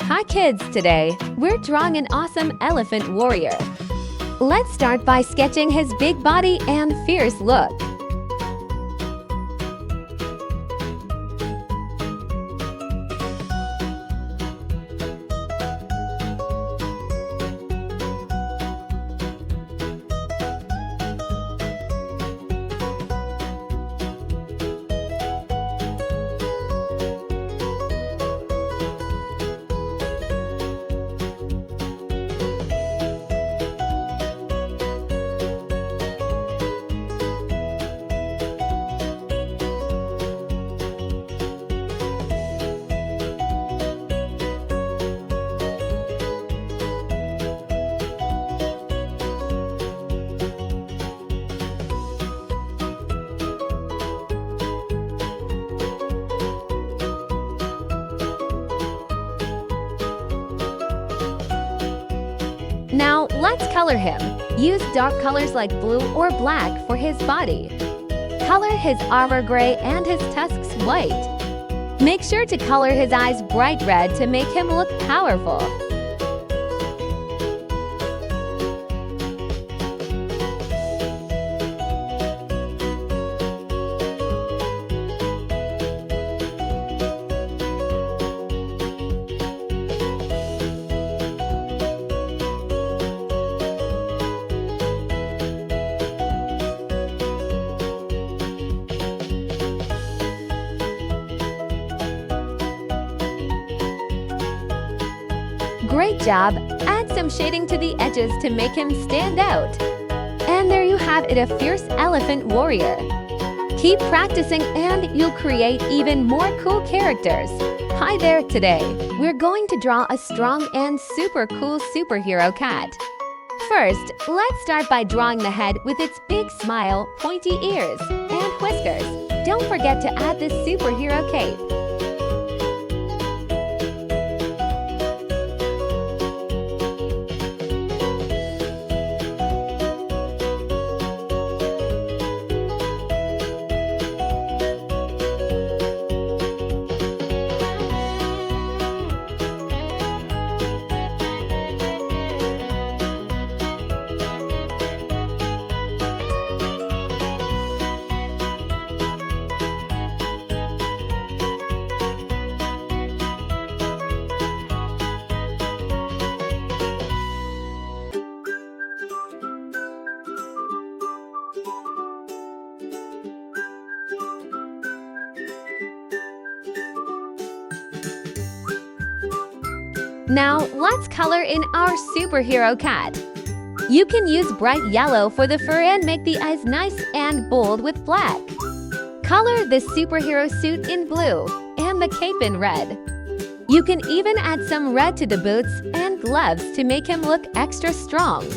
Hi kids, today we're drawing an awesome elephant warrior. Let's start by sketching his big body and fierce look. Now, let's color him. Use dark colors like blue or black for his body. Color his armor gray and his tusks white. Make sure to color his eyes bright red to make him look powerful. Great job! Add some shading to the edges to make him stand out. And there you have it, a fierce elephant warrior. Keep practicing and you'll create even more cool characters. Hi there, today we're going to draw a strong and super cool superhero cat. First, let's start by drawing the head with its big smile, pointy ears, and whiskers. Don't forget to add this superhero cape. Now, let's color in our superhero cat. You can use bright yellow for the fur and make the eyes nice and bold with black. Color the superhero suit in blue and the cape in red. You can even add some red to the boots and gloves to make him look extra strong.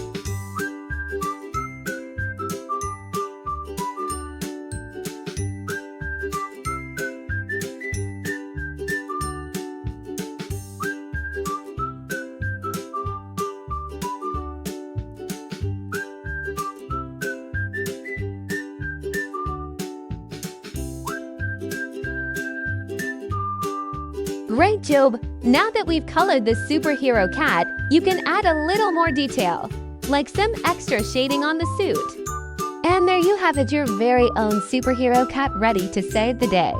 Great job! Now that we've colored the superhero cat, you can add a little more detail, like some extra shading on the suit. And there you have it, your very own superhero cat ready to save the day.